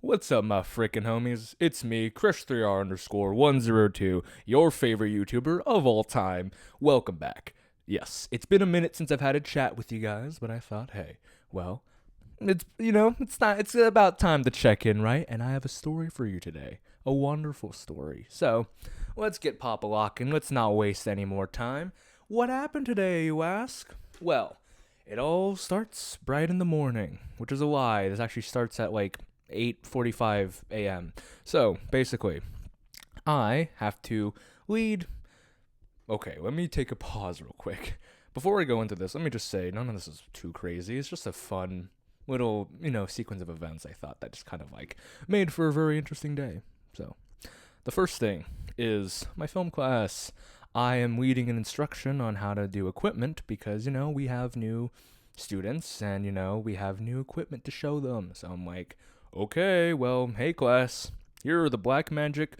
What's up, my frickin' homies? It's me, Chris3R_102, your favorite YouTuber of all time. Welcome back. Yes, it's been a minute since I've had a chat with you guys, but I thought, hey, well, it's about time to check in, right? And I have a story for you today. A wonderful story. So, let's get pop-a-lockin'. Let's not waste any more time. What happened today, you ask? Well, it all starts bright in the morning, which is a lie. This actually starts at like 8:45 a.m. So, basically, I have to lead. Okay, let me take a pause real quick. Before I go into this, let me just say none of this is too crazy. It's just a fun little, sequence of events I thought that just kind of like made for a very interesting day. So, the first thing is my film class. I am leading an instruction on how to do equipment because, we have new students and, we have new equipment to show them. So I'm like, okay, well, hey class, here are the Blackmagic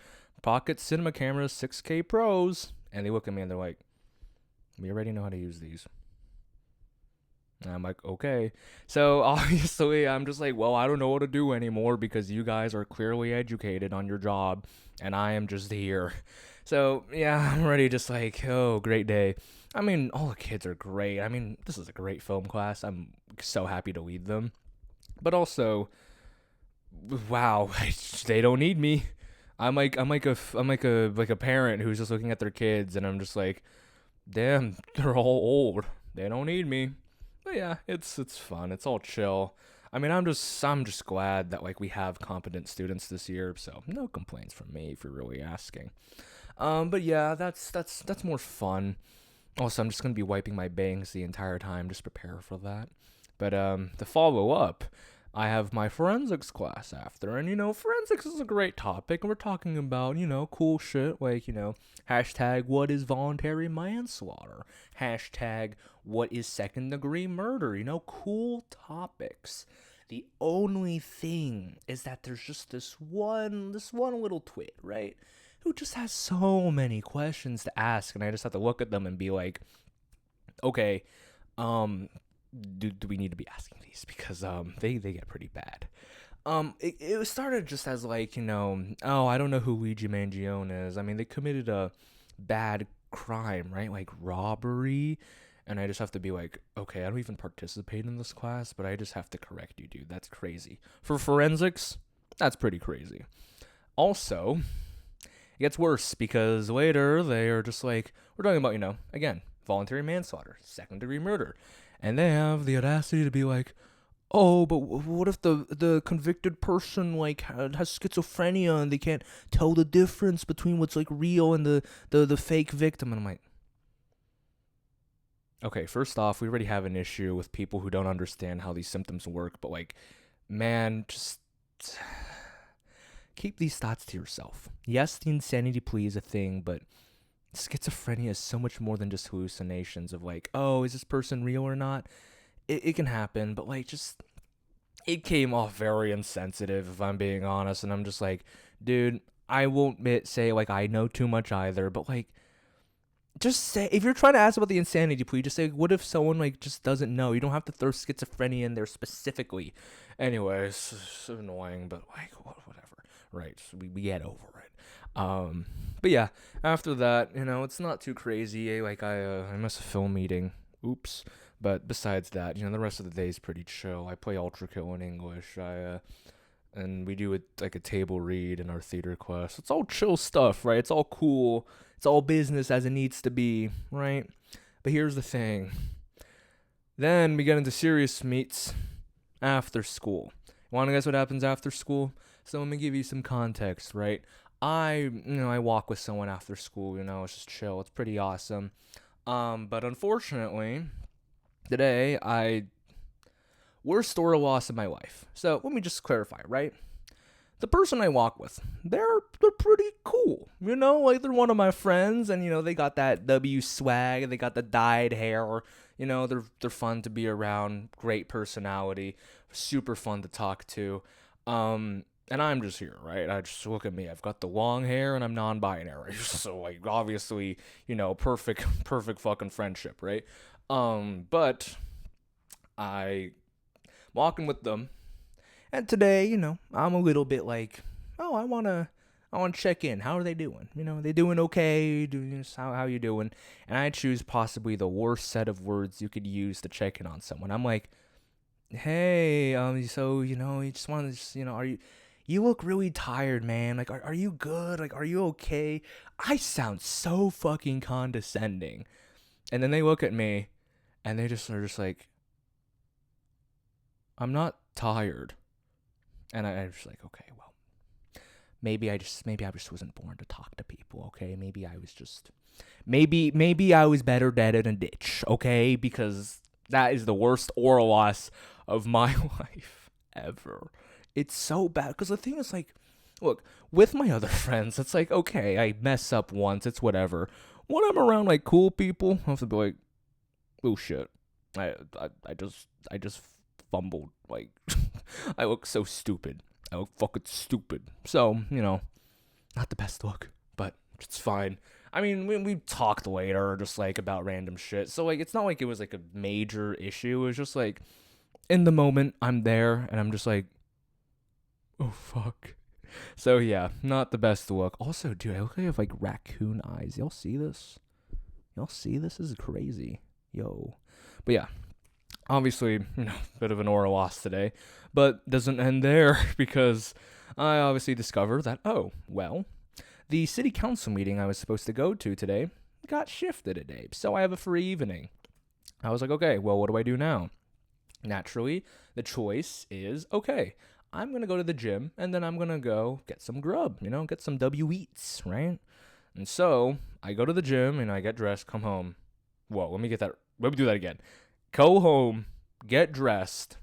Pocket Cinema Cameras 6K Pros. And they look at me and they're like, we already know how to use these. And I'm like, okay. So obviously, I'm just like, well, I don't know what to do anymore because you guys are clearly educated on your job and I am just here. So yeah, I'm already just like, oh, great day. I mean, all the kids are great. I mean, this is a great film class. I'm so happy to lead them. But also, wow, they don't need me. I'm like a parent who's just looking at their kids and I'm just like, damn, they're all old. They don't need me. But yeah, it's fun. It's all chill. I mean, I'm just glad that like we have competent students this year, so no complaints from me if you're really asking. But yeah, that's more fun. Also, I'm just gonna be wiping my bangs the entire time. Just prepare for that. But to follow up, I have my forensics class after, and forensics is a great topic, and we're talking about cool shit like hashtag what is voluntary manslaughter, hashtag what is second degree murder. Cool topics. The only thing is that there's just this one little twit, right? Who just has so many questions to ask, and I just have to look at them and be like, okay, do we need to be asking these because they get pretty bad. It started just as like oh, I don't know who Luigi Mangione is. I mean, they committed a bad crime, right? Like robbery. And I just have to be like, okay, I don't even participate in this class, but I just have to correct you, dude. That's crazy. For forensics, that's pretty crazy. Also, it gets worse because later they are just like, we're talking about, again, voluntary manslaughter, second degree murder. And they have the audacity to be like, oh, but what if the convicted person like has schizophrenia and they can't tell the difference between what's like real and the fake victim? And I'm like, okay, first off, we already have an issue with people who don't understand how these symptoms work, but like, man, just keep these thoughts to yourself. Yes, the insanity plea is a thing, but schizophrenia is so much more than just hallucinations of like, oh, is this person real or not? It can happen, but like, just it came off very insensitive, if I'm being honest, and I'm just like, dude, I won't say like I know too much either, but like, just say, if you're trying to ask about the insanity plea, just say, what if someone like just doesn't know? You don't have to throw schizophrenia in there specifically. Anyways, it's annoying, but like, whatever, right? So we get over it. But yeah, after that, it's not too crazy. Like I missed a film meeting. Oops. But besides that, the rest of the day is pretty chill. I play Ultra Kill in English. And we do it like a table read in our theater class. It's all chill stuff, right? It's all cool. It's all business as it needs to be, right? But here's the thing. Then we get into serious meets after school. Want to guess what happens after school? So let me give you some context, right? I walk with someone after school, it's just chill. It's pretty awesome. But unfortunately, today worst story loss of my life. So let me just clarify, right? The person I walk with, they're pretty cool. Like they're one of my friends, and they got that W swag, they got the dyed hair. They're fun to be around, great personality, super fun to talk to. And I'm just here, right? I just look at me. I've got the long hair and I'm non-binary. So like obviously, perfect fucking friendship, right? But I walking with them And today, I'm a little bit like, oh, I wanna check in. How are they doing? They doing okay? How you doing? And I choose possibly the worst set of words you could use to check in on someone. I'm like, hey, so you just want to, are you look really tired, man. Like, are you good? Like, are you okay? I sound so fucking condescending. And then they look at me, and they just are just like, I'm not tired. And I'm just like, okay, well, maybe I just wasn't born to talk to people. Okay, maybe I was just, maybe I was better dead in a ditch. Okay, because that is the worst oral loss of my life ever. It's so bad because the thing is like, look, with my other friends, it's like, okay, I mess up once, it's whatever. When I'm around like cool people, I have to be like, oh shit, I just fumbled. Like, I look so stupid. I look fucking stupid. So, not the best look, but it's fine. I mean, we talked later, just like about random shit. So like, it's not like it was like a major issue. It was just like, in the moment, I'm there, and I'm just like, oh fuck. So yeah, not the best look. Also, dude, I look like I have like raccoon eyes. Y'all see this? This is crazy. Yo. But yeah, obviously, bit of an oral loss today, but doesn't end there because I obviously discovered that, oh, well, the city council meeting I was supposed to go to today got shifted a day, so I have a free evening. I was like, okay, well, what do I do now? Naturally, the choice is, okay, I'm going to go to the gym, and then I'm going to go get some grub, get some W eats, right? And so, I go to the gym, and I get dressed, come home. Whoa, let me do that again. Go home, get dressed,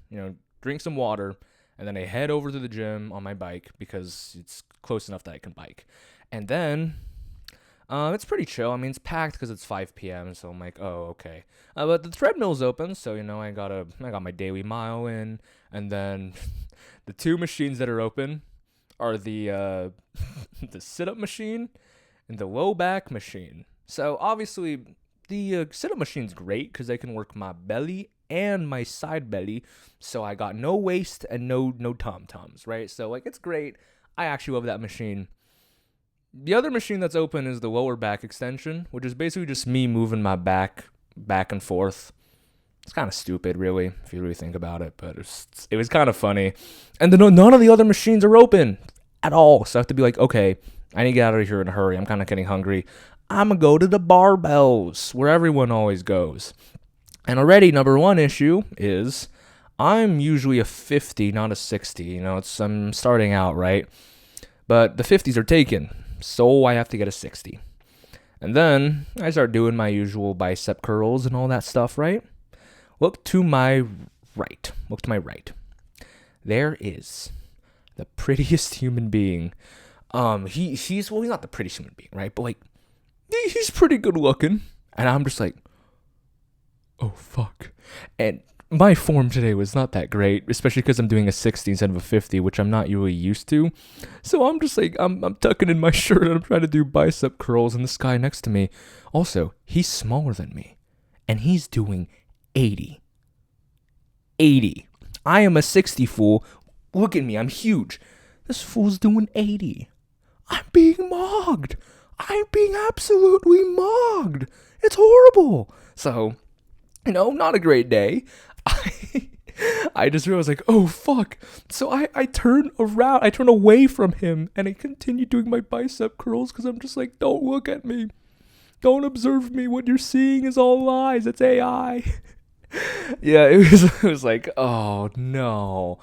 drink some water, and then I head over to the gym on my bike because it's close enough that I can bike. And then, it's pretty chill. I mean, it's packed because it's 5 p.m., so I'm like, oh, okay. But the treadmill's open, so, I got my daily mile in, and then the two machines that are open are the the sit-up machine and the low back machine. So, obviously, the sit-up machine's great because I can work my belly and my side belly, so I got no waist and no tom-toms, right? So, like, it's great. I actually love that machine. The other machine that's open is the lower back extension, which is basically just me moving my back and forth. It's kind of stupid, really, if you really think about it, but it was kind of funny. And then none of the other machines are open at all, so I have to be like, okay, I need to get out of here in a hurry. I'm kind of getting hungry. I'm going to go to the barbells, where everyone always goes. And already, number one issue is I'm usually a 50, not a 60. I'm starting out, right? But the 50s are taken, so I have to get a 60. And then I start doing my usual bicep curls and all that stuff, right? Look to my right. There is the prettiest human being. He's not the prettiest human being, right? But like, he's pretty good looking. And I'm just like, oh fuck. And my form today was not that great, especially because I'm doing a 60 instead of a 50, which I'm not really used to. So I'm just like, I'm tucking in my shirt and I'm trying to do bicep curls, and this guy next to me, also, he's smaller than me, and he's doing 80. I am a 60 fool. Look at me, I'm huge. This fool's doing 80. I'm being mogged. I'm being absolutely mogged. It's horrible. So, not a great day. I just realized, like, oh fuck. So I turn around, I turn away from him, and I continue doing my bicep curls because I'm just like, don't look at me. Don't observe me. What you're seeing is all lies. It's AI. Yeah, it was like, oh no,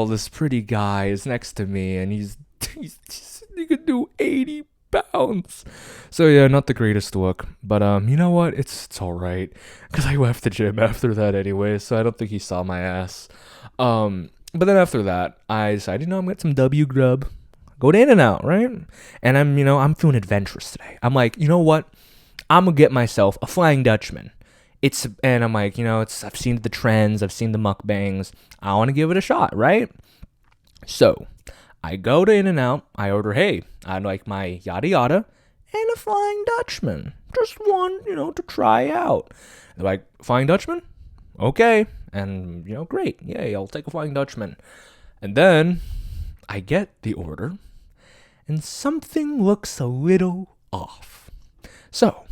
this pretty guy is next to me, and he could do 80 pounds. So yeah, not the greatest look, but you know what? It's all right, because I left the gym after that anyway, so I don't think he saw my ass. But then after that, I decided, I'm gonna get some W grub, go to In-N-Out, right? And I'm feeling adventurous today. I'm like, you know what? I'm gonna get myself a Flying Dutchman. And I'm like, I've seen the trends, I've seen the mukbangs, I want to give it a shot, right? So, I go to In-N-Out, I order, hey, I'd like my yada yada and a Flying Dutchman. Just one, to try out. They're like, Flying Dutchman? Okay. And, great. Yay, I'll take a Flying Dutchman. And then I get the order, and something looks a little off. So,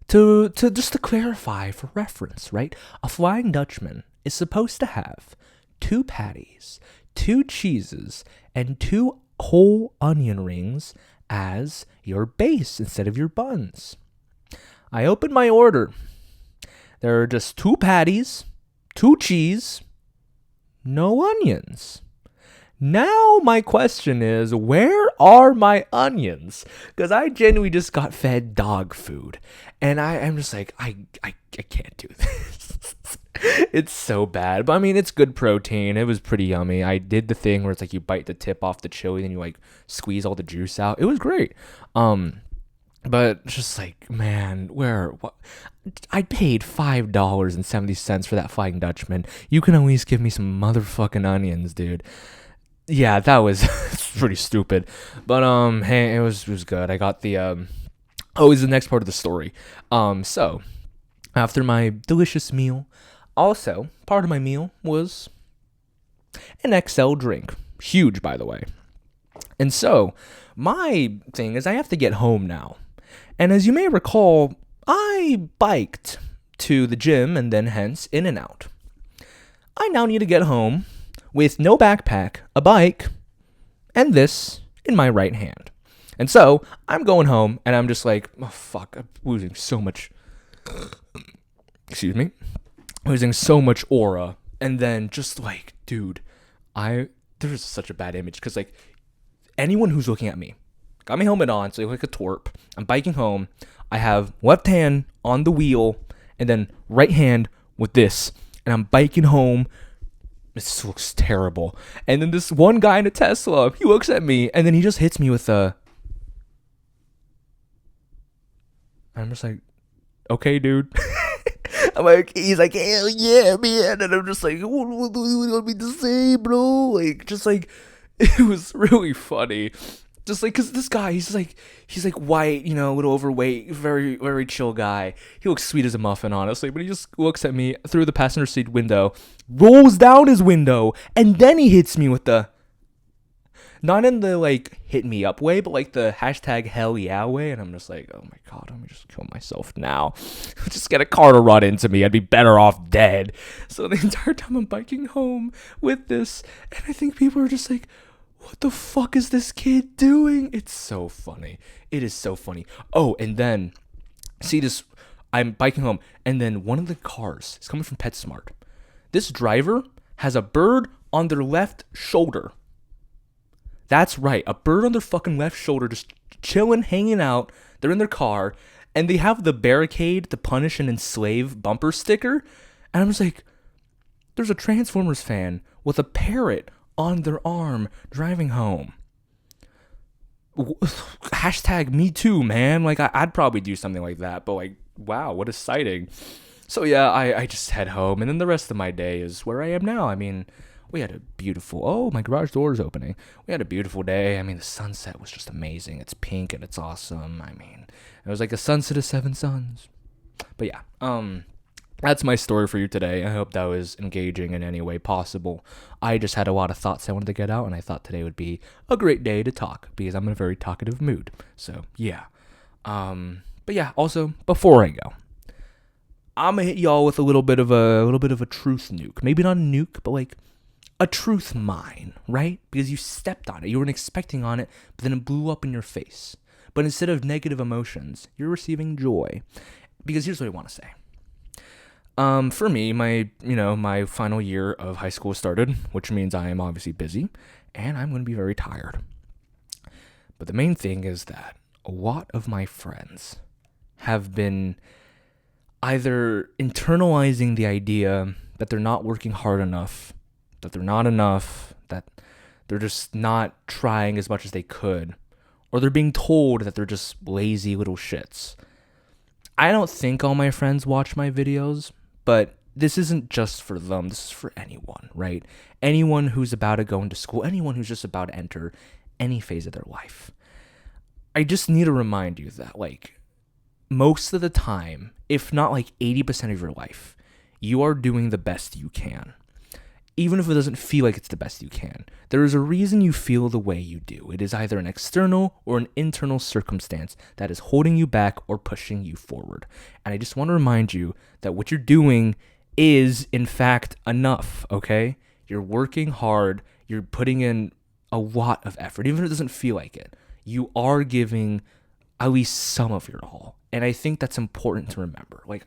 to just to clarify for reference, right? A Flying Dutchman is supposed to have 2 patties, 2 cheeses, and 2 whole onion rings as your base instead of your buns. I open my order. There are just 2 patties, 2 cheese, no onions. Now my question is, where are my onions? Because I genuinely just got fed dog food. And I'm just like, I can't do this. It's so bad. But I mean, it's good protein. It was pretty yummy. I did the thing where it's like you bite the tip off the chili and you like squeeze all the juice out. It was great. But just like, man, what? I paid $5.70 for that Flying Dutchman. You can at least give me some motherfucking onions, dude. Yeah, that was pretty stupid. But hey, it was good. I got the is the next part of the story. So after my delicious meal, also part of my meal was an XL drink. Huge, by the way. And so my thing is I have to get home now. And as you may recall, I biked to the gym and then hence in and out. I now need to get home with no backpack, a bike, and this in my right hand. And so I'm going home and I'm just like, oh fuck, I'm losing so much, losing so much aura. And then just like, dude, there's such a bad image because like anyone who's looking at me, got my helmet on, so I look like a twerp. I'm biking home. I have left hand on the wheel and then right hand with this. And I'm biking home. This looks terrible. And then this one guy in a Tesla, he looks at me and then he just hits me with I'm just like, okay, dude. He's like, hell yeah, man. And I'm just like, what do you want me to say, bro? Like, just like, it was really funny. Just like, cause this guy, he's like white, a little overweight, very, very chill guy. He looks sweet as a muffin, honestly, but he just looks at me through the passenger seat window, rolls down his window, and then he hits me with not in the like hit me up way, but like the hashtag hell yeah way. And I'm just like, oh my God, let me just kill myself now. Just get a car to run into me. I'd be better off dead. So the entire time I'm biking home with this, and I think people are just like, what the fuck is this kid doing? It's so funny. It is so funny. Oh, and then, see this, I'm biking home, and then one of the cars is coming from PetSmart. This driver has a bird on their left shoulder. That's right, a bird on their fucking left shoulder, just chilling, hanging out. They're in their car, and they have the barricade to punish and enslave bumper sticker. And I'm just like, there's a Transformers fan with a parrot on their arm driving home. Hashtag me too, man. Like, I'd probably do something like that, but like, wow, what a sighting. So yeah, I just head home, and then the rest of my day is where I am now. I mean, we had a beautiful, my garage door is opening. We had a beautiful day. I mean, the sunset was just amazing. It's pink and it's awesome. I mean, it was like a sunset of 7 suns. But yeah, that's my story for you today. I hope that was engaging in any way possible. I just had a lot of thoughts I wanted to get out, and I thought today would be a great day to talk because I'm in a very talkative mood. So yeah. But yeah, also before I go, I'm gonna hit y'all with a little bit of a truth nuke. Maybe not a nuke, but like a truth mine, right? Because you stepped on it. You weren't expecting on it, but then it blew up in your face. But instead of negative emotions, you're receiving joy. Because here's what I want to say. For me, my final year of high school started, which means I am obviously busy, and I'm going to be very tired. But the main thing is that a lot of my friends have been either internalizing the idea that they're not working hard enough, that they're not enough, that they're just not trying as much as they could, or they're being told that they're just lazy little shits. I don't think all my friends watch my videos, but this isn't just for them. This is for anyone, right? Anyone who's about to go into school, anyone who's just about to enter any phase of their life. I just need to remind you that, like, most of the time, if not like 80% of your life, you are doing the best you can. even if it doesn't feel like it's the best you can. There is a reason you feel the way you do. It is either an external or an internal circumstance that is holding you back or pushing you forward. And I just want to remind you that what you're doing is, in fact, enough, okay? You're working hard. You're putting in a lot of effort, even if it doesn't feel like it. You are giving at least some of your all. And I think that's important to remember. Like,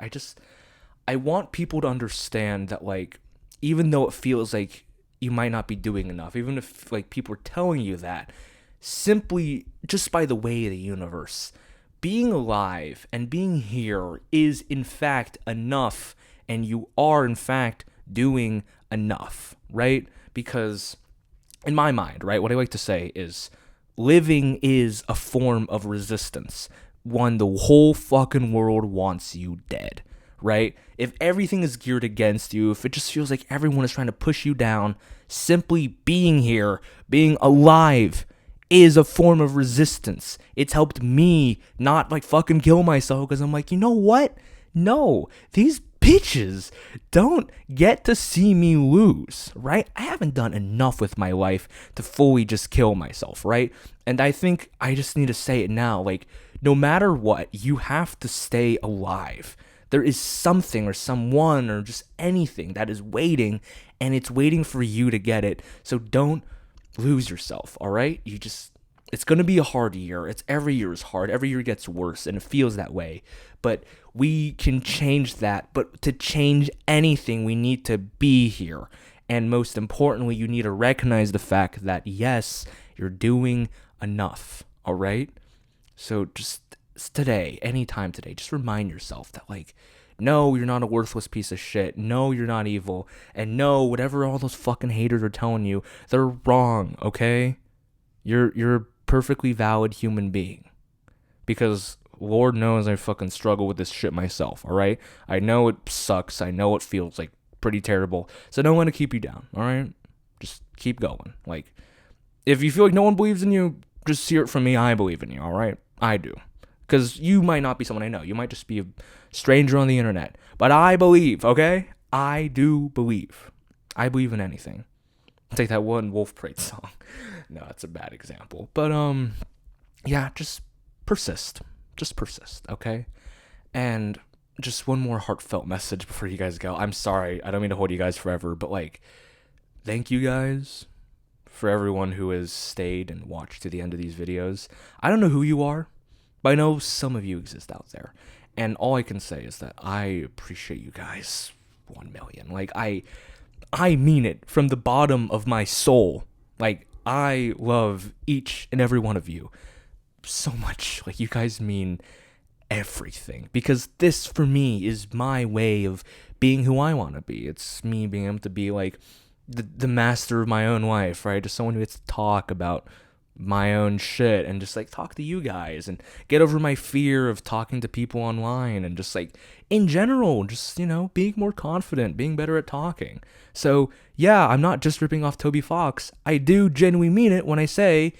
I want people to understand that, like, even though it feels like you might not be doing enough, even if, like, people are telling you that, simply just by the way of the universe, being alive and being here is, in fact, enough, and you are, in fact, doing enough, right? Because in my mind, right, what I like to say is living is a form of resistance. One, the whole fucking world wants you dead, right? If everything is geared against you, if it just feels like everyone is trying to push you down, simply being here, being alive, is a form of resistance. It's helped me not, like, fucking kill myself, because I'm like, you know what? No, these bitches don't get to see me lose, right? I haven't done enough with my life to fully just kill myself, right? And I think I just need to say it now, like, no matter what, you have to stay alive. There is something or someone or just anything that is waiting, and it's waiting for you to get it. So don't lose yourself, all right? It's going to be a hard year. Every year is hard. Every year gets worse, and it feels that way. But we can change that. But to change anything, we need to be here. And most importantly, you need to recognize the fact that, yes, you're doing enough, all right? So just today, anytime today, just remind yourself that, like, no, you're not a worthless piece of shit. No, you're not evil. And no, whatever all those fucking haters are telling you, they're wrong, okay? You're a perfectly valid human being. Because Lord knows I fucking struggle with this shit myself, all right? I know it sucks. I know it feels, like, pretty terrible. So don't let it keep you down, all right? Just keep going. Like, if you feel like no one believes in you, just hear it from me. I believe in you, all right? I do. Because you might not be someone I know. You might just be a stranger on the internet. But I believe, okay? I do believe. I believe in anything. It's like that one Wolf Parade song. No, that's a bad example. But, yeah, just persist. Just persist, okay? And just one more heartfelt message before you guys go. I'm sorry. I don't mean to hold you guys forever. But, like, thank you guys for everyone who has stayed and watched to the end of these videos. I don't know who you are, but I know some of you exist out there. And all I can say is that I appreciate you guys 1,000,000. Like, I mean it from the bottom of my soul. Like, I love each and every one of you so much. Like, you guys mean everything. Because this, for me, is my way of being who I want to be. It's me being able to be, like, the master of my own life, right? Just someone who gets to talk about my own shit and just, like, talk to you guys and get over my fear of talking to people online and just, like, in general, just, you know, being more confident, being better at talking. So, yeah, I'm not just ripping off Toby Fox. I do genuinely mean it when I say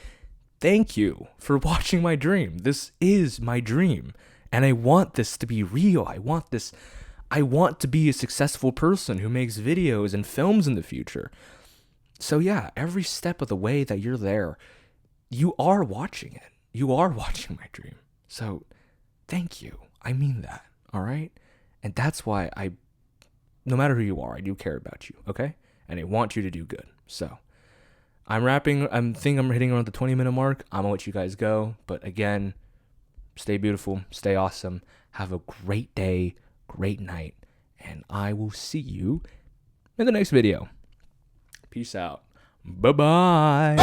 thank you for watching my dream. This is my dream, and I want this to be real. I want to be a successful person who makes videos and films in the future. So yeah, every step of the way that you're there, you are watching it. You are watching my dream. So thank you. I mean that, all right? And that's why no matter who you are, I do care about you, okay? And I want you to do good. So I think I'm hitting around the 20-minute mark. I'm going to let you guys go. But again, stay beautiful, stay awesome. Have a great day, great night, and I will see you in the next video. Peace out. Bye-bye.